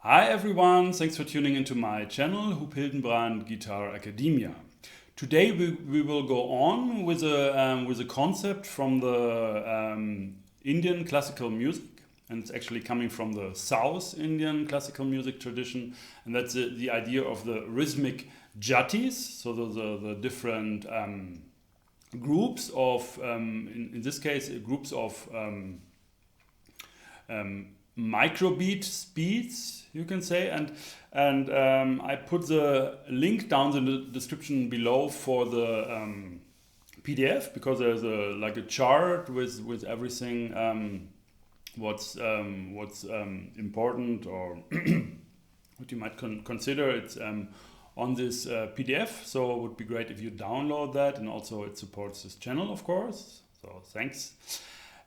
Hi everyone, thanks for tuning into my channel, Huub Hildenbrand Guitar Academia. Today we will go on with a concept from the Indian classical music, and it's actually coming from the South Indian classical music tradition, and that's the idea of the rhythmic jatis, so the different groups of, in this case, groups of microbeat speeds, you can say, and I put the link down in the description below for the PDF, because there's a chart with everything what's important, or what you might consider. It's on this PDF, so it would be great if you download that, and also it supports this channel, of course, so thanks.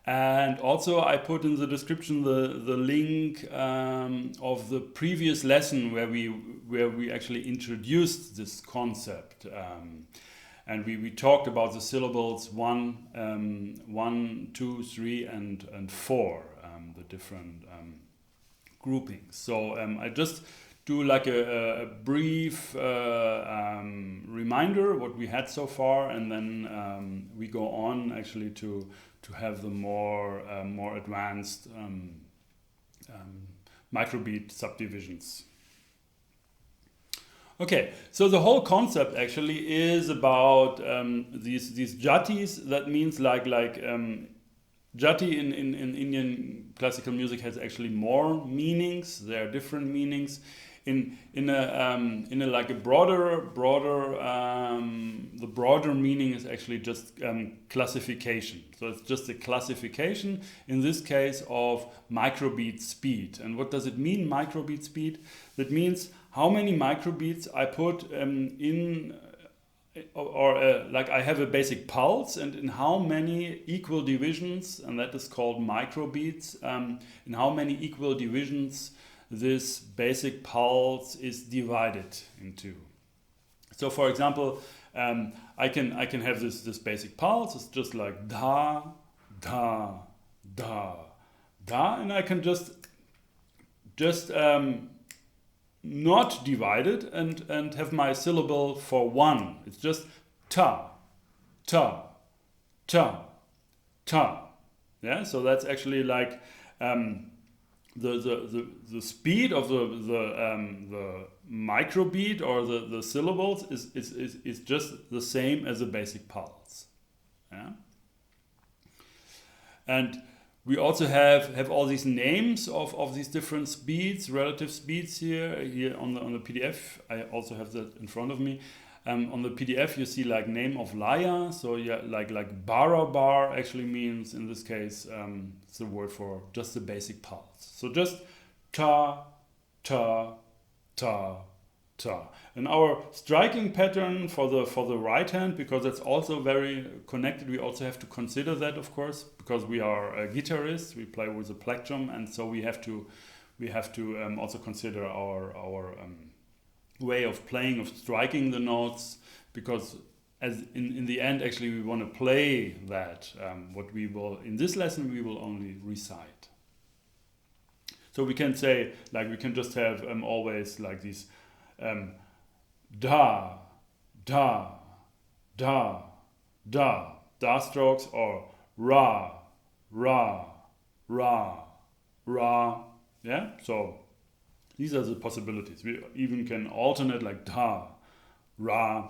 And also I put in the description the link of the previous lesson where we actually introduced this concept, and we talked about the syllables 1, 2, 3, and 4, the different groupings. So I just do like a brief reminder what we had so far, and then we go on actually to have the more advanced microbeat subdivisions. Okay, so the whole concept actually is about these jatis. That means like jati in Indian classical music has actually more meanings. There are different meanings. In a like a broader the broader meaning is actually just classification. So it's just a classification in this case of microbeat speed. And what does it mean, microbeat speed? That means how many microbeats I put in, or like I have a basic pulse, and in how many equal divisions, and that is called microbeats, in how many equal divisions this basic pulse is divided into. So for example, I can have this basic pulse. It's just like da, da, da, da, and I can just not divide it and have my syllable for 1. It's just ta, ta, ta, ta. Yeah, so that's actually like the speed of the microbeat, or the syllables is just the same as a basic pulse. Yeah? And we also have all these names of these different speeds, relative speeds here on the PDF. I also have that in front of me. On the PDF you see like name of laya, so yeah, like bar actually means, in this case, it's the word for just the basic pulse. So just ta, ta, ta, ta. And our striking pattern for the right hand, because that's also very connected, we also have to consider that, of course, because we are guitarists, we play with a plectrum, and so we have to also consider our way of playing, of striking the notes, because as in the end actually we want to play that, what we will in this lesson we will only recite. So we can say, like, we can just have always like these da, da, da, da strokes, or ra, ra, ra, ra. Yeah, so these are the possibilities. We even can alternate like da, ra,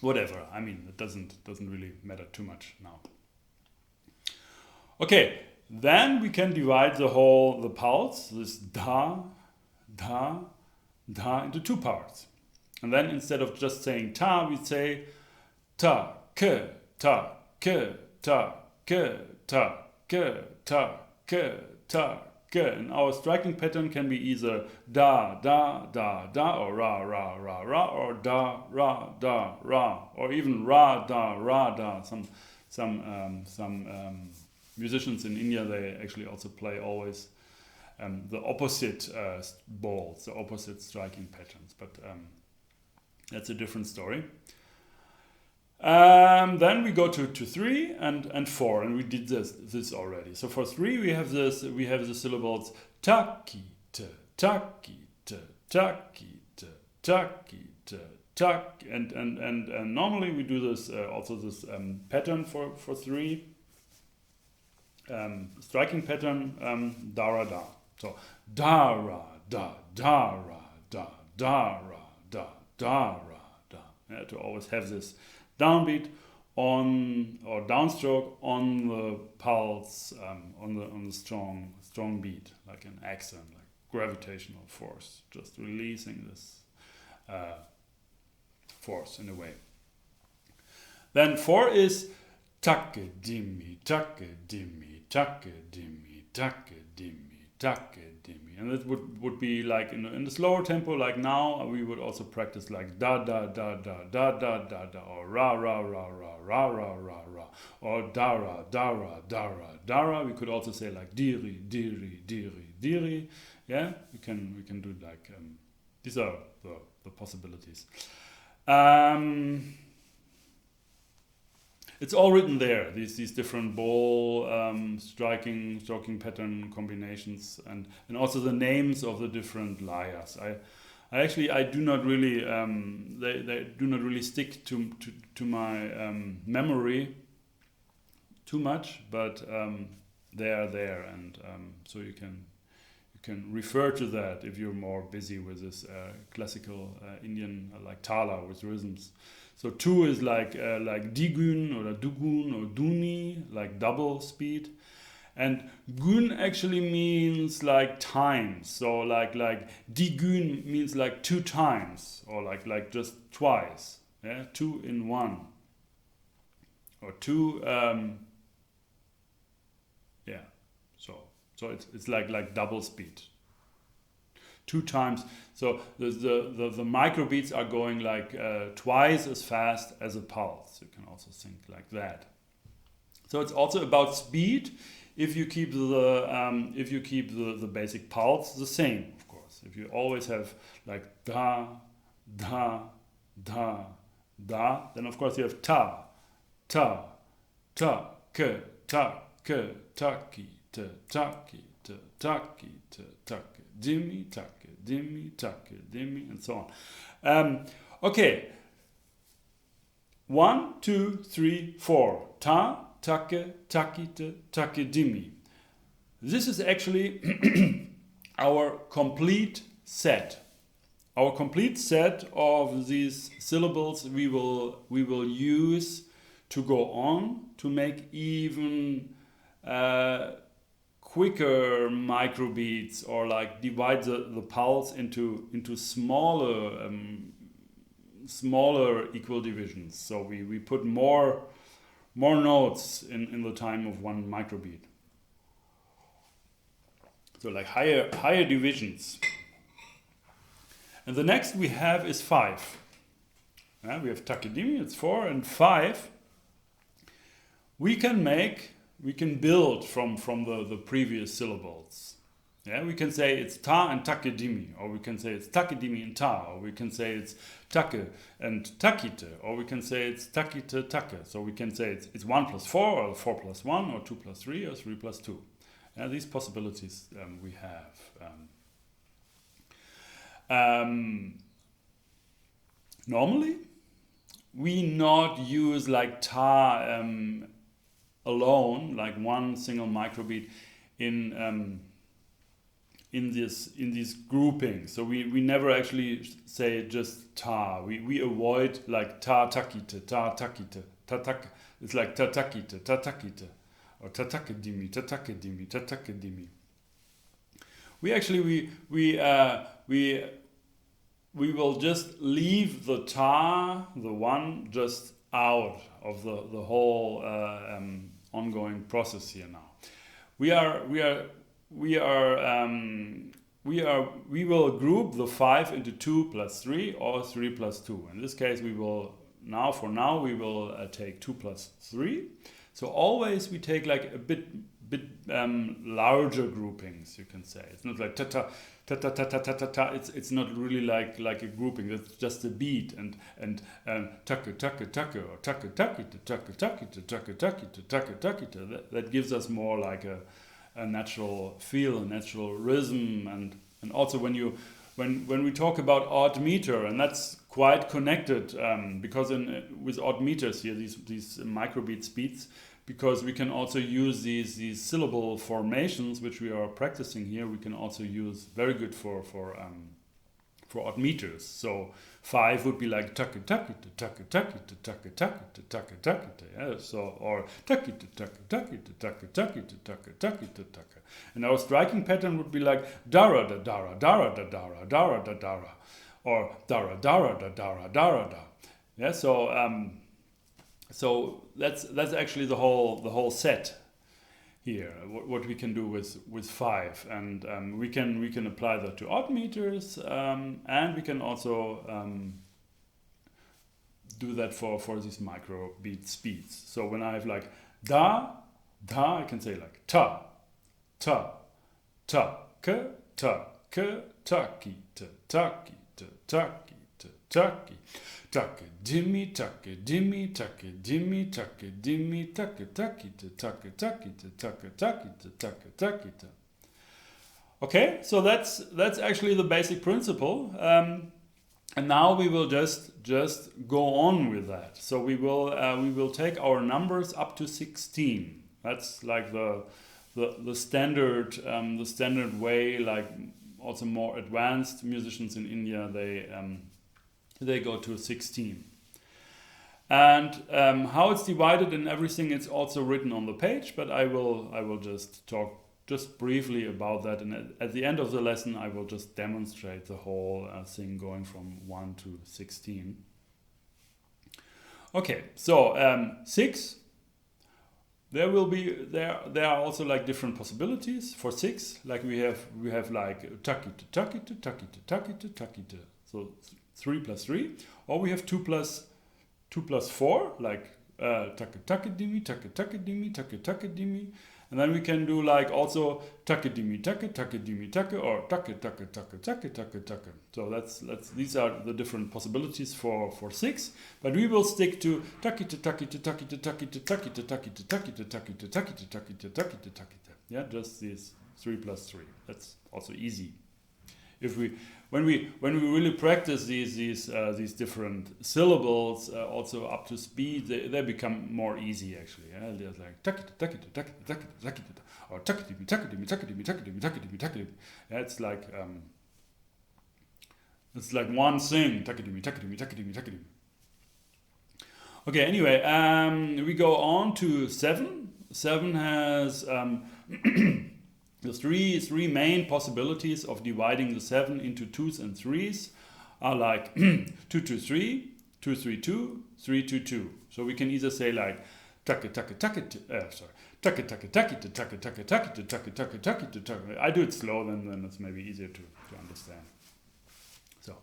whatever. I mean, it doesn't really matter too much now. Okay, then we can divide the pulse, this da, da, da, into 2 parts. And then instead of just saying ta, we say ta, ke, ta, ke, ta, ke, ta, ke, ta, ke, ta, ke. And our striking pattern can be either da, da, da, da, or ra, ra, ra, ra, or da, ra, da, ra, or even ra, da, ra, da. Some musicians in India, they actually also play always the opposite balls, the opposite striking patterns, but that's a different story. Then we go to 3 and 4, and we did this already. So for 3 we have the syllables takite, Takite, Takite, Takite, tak, and normally we do this also this pattern for 3 striking pattern dara da. So dara da dara da dara da dara da. Yeah, to always have this downbeat on or downstroke on the pulse on the strong beat, like an accent, like gravitational force, just releasing this force in a way. Then 4 is takedimi, takedimi, takedimi, takedimi, takedimi, and it would be like in the slower tempo, like now we would also practice like da da da da da da da da, or ra ra ra ra ra ra ra ra, or dara dara dara dara. We could also say like diri diri diri diri. Yeah, we can do like these are the possibilities. It's all written there. These different bowl stroking pattern combinations, and also the names of the different layers. I do not really they do not really stick to my memory too much, but they are there, and so you can refer to that if you're more busy with this classical Indian like tala with rhythms. So 2 is like digun or dugun or duni, like double speed, and gun actually means like times. So like digun means like 2 times, or like just twice. Yeah, 2 in 1, or 2. Yeah, so it's like double speed. 2 times. So the microbeats are going like twice as fast as a pulse. You can also think like that. So it's also about speed if you keep the basic pulse the same, of course. If you always have like da da da da, then of course you have ta ta ta ke ta ke taki te taki te taki te taki dimmy take dimmy take dimmy, and so on. Okay, 1 2 3 4 ta take takite takedimi. This is actually our complete set. Our complete set of these syllables we will use to go on to make even quicker microbeats, or like divide the pulse into smaller equal divisions. So we put more notes in the time of one microbeat. So like higher divisions. And the next we have is 5. We have takedimi, it's 4, and 5. We can build from the previous syllables. Yeah, we can say it's ta and takedimi, or we can say it's takedimi and ta, or we can say it's take and takite, or we can say it's takite take. So we can say it's 1 plus 4, or 4 plus 1, or 2 plus 3, or 3 plus 2. These possibilities we have. Normally, we not use like ta alone, like one single microbeat in this grouping. So we never actually say just ta. We avoid like ta takite, ta takite, ta tak. It's like ta takite, ta takite, or ta takedimi, ta takedimi, ta takedimi. We actually we will just leave the ta, the one, just out of the whole ongoing process here now. We will group the 5 into 2 plus 3 or 3 plus 2. In this case, we will take 2 plus 3. So always we take like a bit larger groupings, you can say. It's not like ta ta ta ta ta ta ta ta ta. It's not really like a grouping. It's just a beat and take take take, or take take take take take take take. That gives us more like a natural feel, a natural rhythm, and And also when we talk about odd meter, and that's quite connected because with odd meters here, these microbeat speeds, because we can also use these syllable formations which we are practicing here. We can also use very good for odd meters. So 5 would be like takite takite takite takite takite takite takite. Yeah. So or takite takite takite takite takite takite takite takite. And our striking pattern would be like dara da dara dara da dara dara da dara, or dara dara da dara dara da. Yeah. So that's actually the whole set here. What we can do with 5, and we can apply that to odd meters, and we can also do that for these microbeat speeds. So when I have like da, I can say like ta, ta, ta, ke, ta, ke, taki, ta, taki, ta, taki, ta, taki. Takidimi, takidimi, takidimi, takidimi, takidakita, takidakita, takidakita, takidakita. Okay, so that's actually the basic principle, and now we will just go on with that. So we will take our numbers up to 16. That's like the standard way. Like also more advanced musicians in India, they go to 16. And how it's divided and everything, it's also written on the page, but I will just talk just briefly about that, and at the end of the lesson I will just demonstrate the whole thing going from 1 to 16. Okay, so 6, there are also like different possibilities for 6. Like we have like takite takite takite takite takite, so 3 plus 3, or we have 2 plus 4, like takite takedimi, takite takedimi, takite takedimi, and then we can do like also takedimi take, takedimi take, or take take take take take take. So these are the different possibilities for 6, but we will stick to takite takite takite takite takite takite takite takite takite takite takite takite. Yeah, just these 3 plus 3. That's also easy. When we really practice these different syllables also up to speed, they become more easy actually. Yeah? They're like takite takite takite takite takite, or takidimi takidimi takidimi takidimi takidimi takidimi. Yeah, it's like one thing, takidimi takidimi takidimi takidimi. Okay, anyway, we go on to 7. 7 has the three main possibilities of dividing the 7 into 2s and 3s are like 2 2 3, 2 3 2, 3 2 2. So we can either say like take take take sorry, take take take take take take take take take take take. I do it slow, then it's maybe easier to understand. So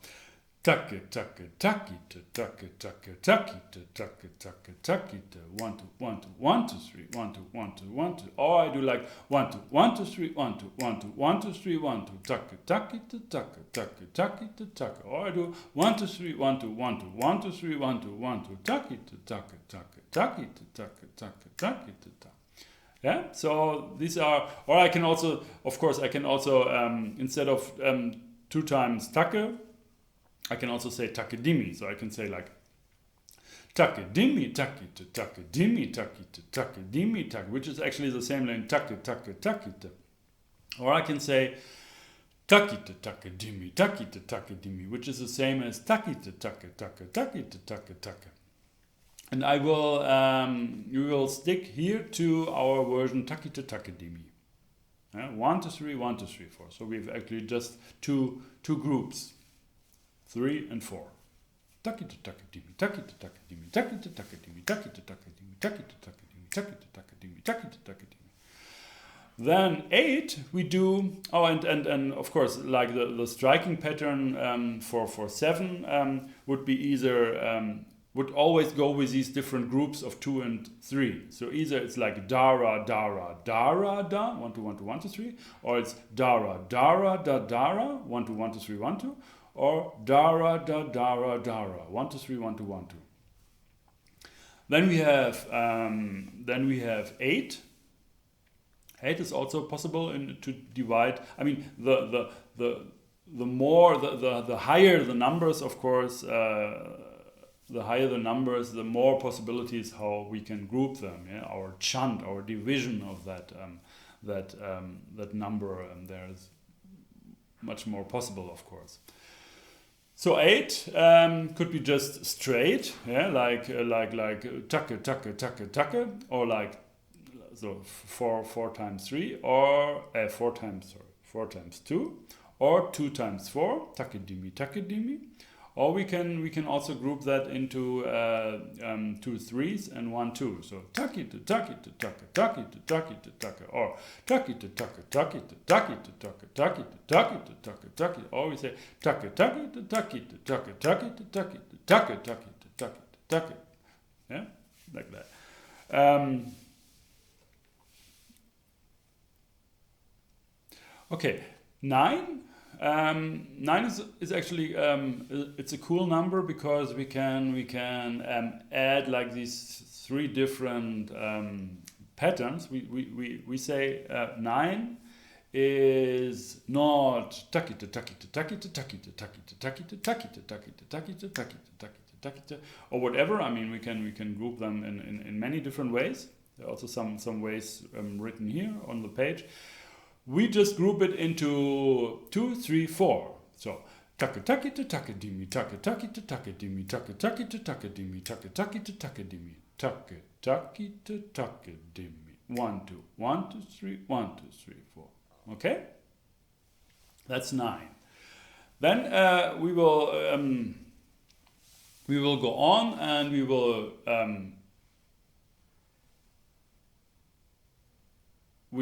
take take takite take take takite take take takite 1 2 1 2 1 2 3 1 2 1 2 1 2, or I do like 1 2 1 2 3 1 2 1 2 1 2 3 1 2 take takite take take takite take, or I do 1 2 3 1 2 1 2 1 2 3 1 2 1 2 takite take take takite take take takite take. Yeah, so these are, or I can also, of course, instead of 2 times take, I can also say takedimi. So I can say like takedimi takite takedimi takite takedimi tak, which is actually the same like take take takite. Or I can say takite takedimi takite takedimi, which is the same as takite take take takite take take. And we will stick here to our version takite takedimi. 1 2 3 1 2 3 4. So we've actually just two groups. 3 and 4. Takite takedimi, takite takedimi, takite takedimi, takite takedimi, takite takedimi, takite takedimi, takite takedimi. Then 8 we do, and of course like the striking pattern for 7 would be either would always go with these different groups of 2 and 3. So either it's like dara dara dara da 1 2 1 2 1 2 3, or it's dara dara da dara 1 2 1 2 3 1 2. Or dara da dara dara 1 2 3 1 2 1 2. Then we have 8. 8 is also possible to divide. I mean the the higher the numbers, of course, the higher the numbers, the more possibilities how we can group them. Yeah? Our chant, our division of that number, and there's much more possible, of course. So 8 could be just straight, yeah, like take, or like so 4 times 3, or 4 times 2, or 2 times 4, takedimi. Or we can also group that into 2 threes and 1 2. So takite or takite or we say yeah, like that. Okay, 9. 9 is actually it's a cool number because we can add like these 3 different patterns. We say 9 is not takite or whatever. I mean, we can group them in many different ways. There are also some ways written here on the page. We just group it into 2, 3, 4. So takite takedimi, takite takedimi, takite takedimi, takite takedimi, takite takedimi. 1 2 1 2 3 1 2 3 4. Okay, that's 9. Then we will go on and we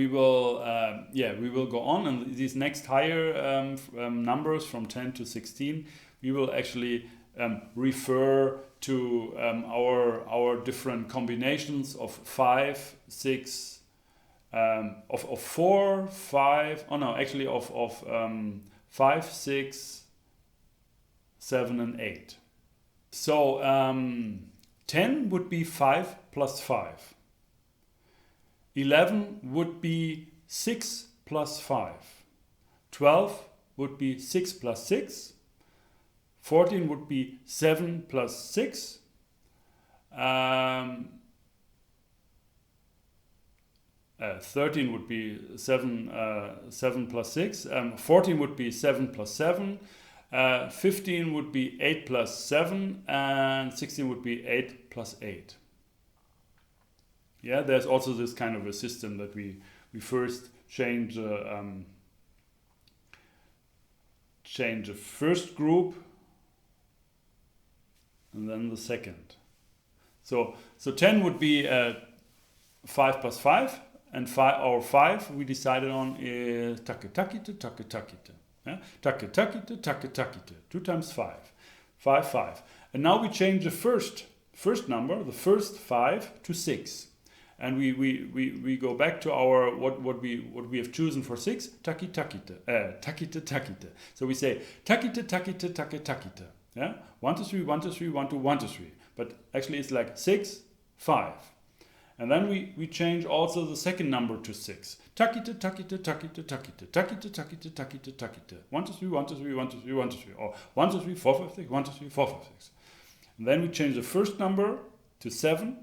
will go on, and these next higher numbers from 10 to 16, we will actually refer to our different combinations of 5, 6, of 4, 5. Oh no, actually of 5, 6, 7, and 8. So 10 would be 5 plus 5. 11 would be 6 plus 5. 12 would be 6 plus 6. 14 would be 7 plus 6. 13 would be 7 plus 6. 14 would be 7 plus 7. 15 would be 8 plus 7. And 16 would be 8 plus 8. Yeah, there's also this kind of a system that we first change the first group and then the second. So 10 would be 5 plus 5, and 5 we decided on is takite. Yeah? Takite. 2 times 5. 5. And now we change the first number, the first 5, to 6. And we go back to our what we have chosen for 6, takite. So we say takite. Yeah, 1 2 3 1 2 3 1 2 1 2 3. But actually it's like 6 5. And then we change also the second number to 6. Takite. 1 2 3 1 2 3 1 2 3 1 2 3. Or 1 2 3 4 5 6 1 2 3 4 5 6. And then we change the first number to 7.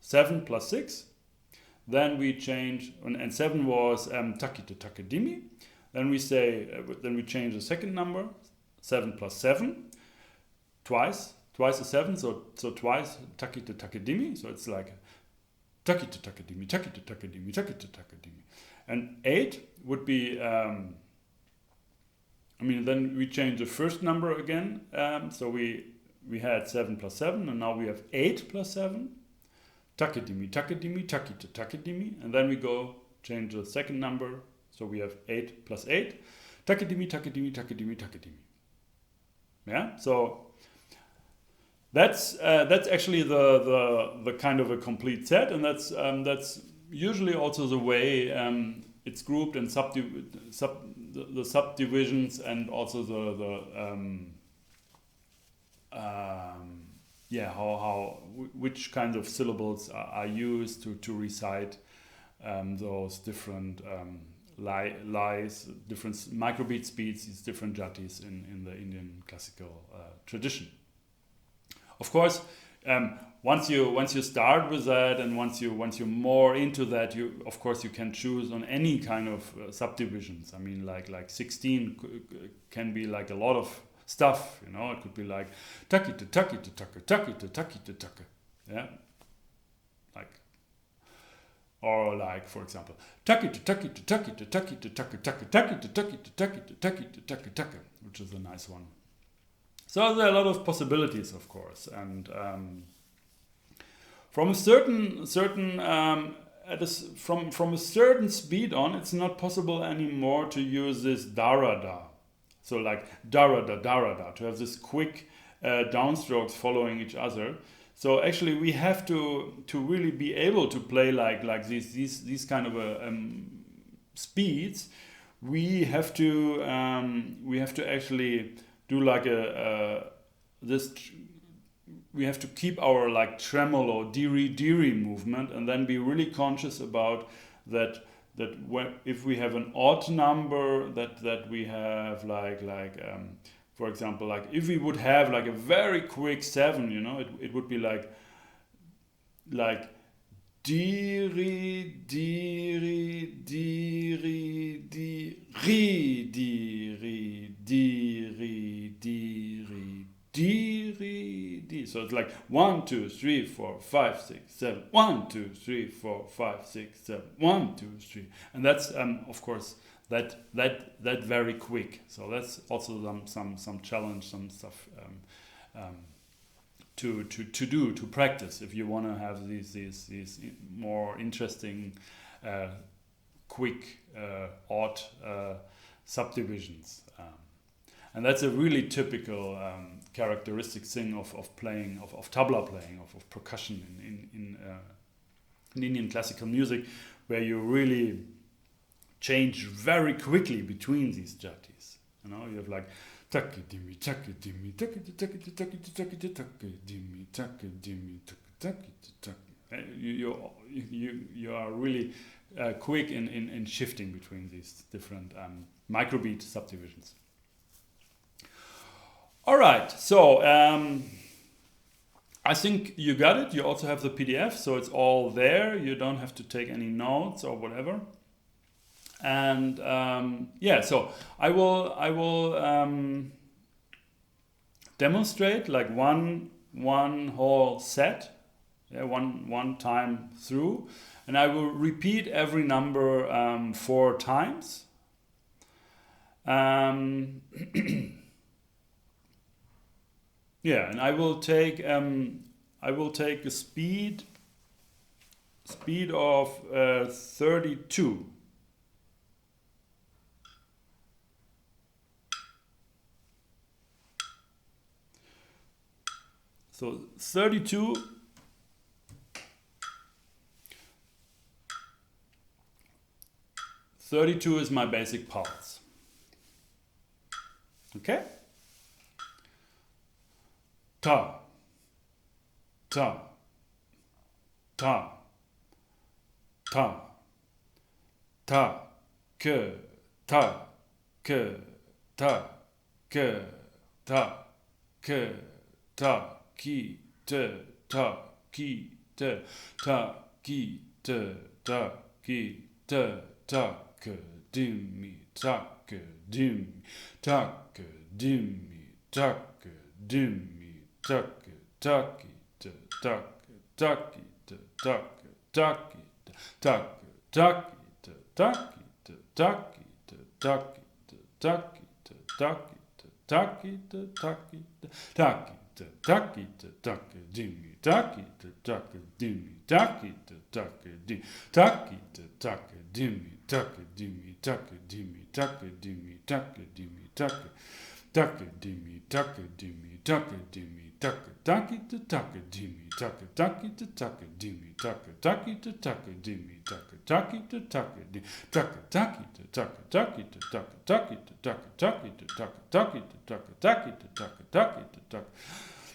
7 plus 6. Then we change, and 7 was takite takedimi. Then we say, then we change the second number, 7 plus 7. Twice is 7, so twice takite takedimi. So it's like takite takedimi. And 8 would be, then we change the first number again. So we had 7 plus 7, and now we have 8 plus 7. Takedimi, takite takedimi, and then we go change the second number, so we have 8 plus 8. Takedimi. Yeah, so that's actually the kind of a complete set, and that's usually also the way it's grouped and the subdivisions, and also which kind of syllables are used to recite those different lies different microbeat speeds, these different jatis in the Indian classical tradition. Of course, once you start with that, and once you're more into that, you of course you can choose on any kind of subdivisions. I mean, like 16 can be like a lot of stuff. You know, it could be like Takite Takite, yeah, like, or like, for example, Takite Takite, which is a nice one. So there are a lot of possibilities, of course, and from a certain from a certain speed on, it's not possible anymore to use this darada. So like darada, to have this quick downstrokes following each other. So actually, we have to really be able to play like these kind of speeds. We have to actually do like we have to keep our like tremolo diri movement, and then be really conscious about that if we have an odd number, that we have for example, like if we would have like a very quick 7, you know, it would be like diri diri diri diri diri diri diri diri. So it's like 1 2 3 4 5 6 7 1 2 3 4 5 6 7 1 2 3, and that's of course that very quick. So that's also some challenge, some stuff to practice if you want to have these more interesting quick odd subdivisions. And that's a really typical characteristic thing of playing, of tabla playing, of percussion in Indian classical music, where you really change very quickly between these jatis. You know, you have like Takidimi, Takidimi, Takite Takite Takite Takite Takidimi, Takidimi, Takite. You are really quick in shifting between these different microbeat subdivisions. All right, so I think you got it. You also have the PDF, so it's all there. You don't have to take any notes or whatever. And yeah, so I will demonstrate like one whole set, yeah, one time through, and I will repeat every number 4 times. Yeah, and I will take a speed of 32. So 32. Is my basic pulse. Okay? Ta, ta, ta, ta, ta, ke, ta, ke, ta, ke, ta, ke, ta, ki, te, ta, ki, te, ta, ki, te, ta, ki, te, ta, ke, dimi, ta, ke, dimi, ta, ke, dimi, ta, ke, dimi. Taki, taki, taki, taki, taki, taki, taki, taki, taki, taki, taki, taki, taki, taki, taki, taki, taki, dimi, taki, taki, dimi, taki, taki, dimi, taki, taki, dimi, taki, dimi, taki, dimi, taki, dimi, taki, dimi, taki. Taka dimi, taka dimi, taka dimi, taka taki to taka dimi, taka taki to taka dimi, taka taki to taka dimi, taka taki to taka dimi, taka taki to taka taki to taka taki to taka taki to taka taki to taka taki to taka taki to taka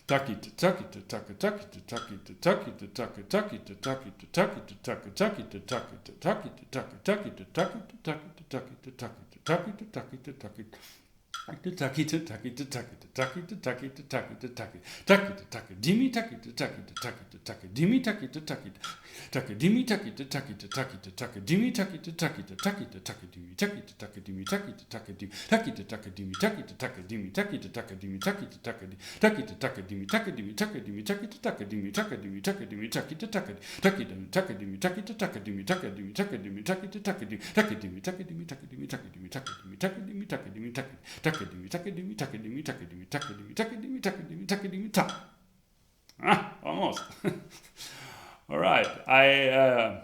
Takite, takite, take, takite, takite, takite, take, takite, takite, takite, take, takite, takite, takite, take, takite, takite, takite, takite, takite, takite, takite, takite. Takite, takite, takite, takite, takite, takite, takite, takite, takidimi, takite, takite, takite, takidimi, takite, takite, takidimi, takite, takite, takite, takidimi, takite, takite, takite, takidimi, takite, takidimi, takite, takidimi, takite, takidimi, takite, takidimi, takite, takidimi, takite, takidi, takite, takidimi, takidimi, takidimi, takite, takidimi, takidimi, takidimi, takite, takidi, takidimi, takidimi, takite, takidimi, takidimi, takidimi, takite, takidi, takidimi, takidimi, takidimi, takidimi, takidimi, takidimi, takidimi, takidimi, Takadimi, takadimi, takadimi, takadimi, takadimi, takadimi, takadimi, takadimi, ta. Ah, almost. All right. I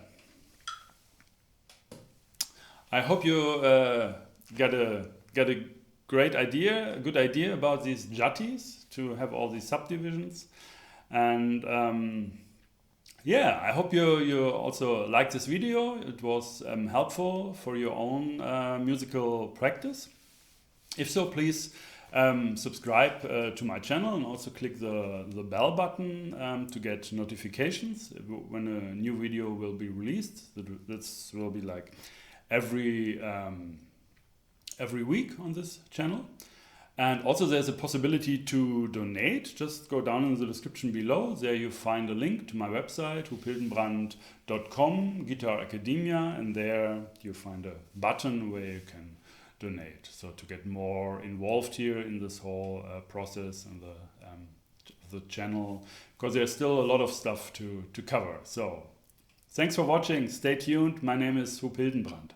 hope you get a great idea, a good idea about these jatis, to have all these subdivisions, and yeah, I hope you also like this video. It was helpful for your own musical practice. If so, please subscribe to my channel and also click the bell button to get notifications when a new video will be released. This will be like every week on this channel. And also there's a possibility to donate. Just go down in the description below. There you find a link to my website, hupildenbrand.com, Guitar Academia, and there you find a button where you can donate. So to get more involved here in this whole process and the channel, because there's still a lot of stuff to cover. So thanks for watching. Stay tuned. My name is Hupildenbrand.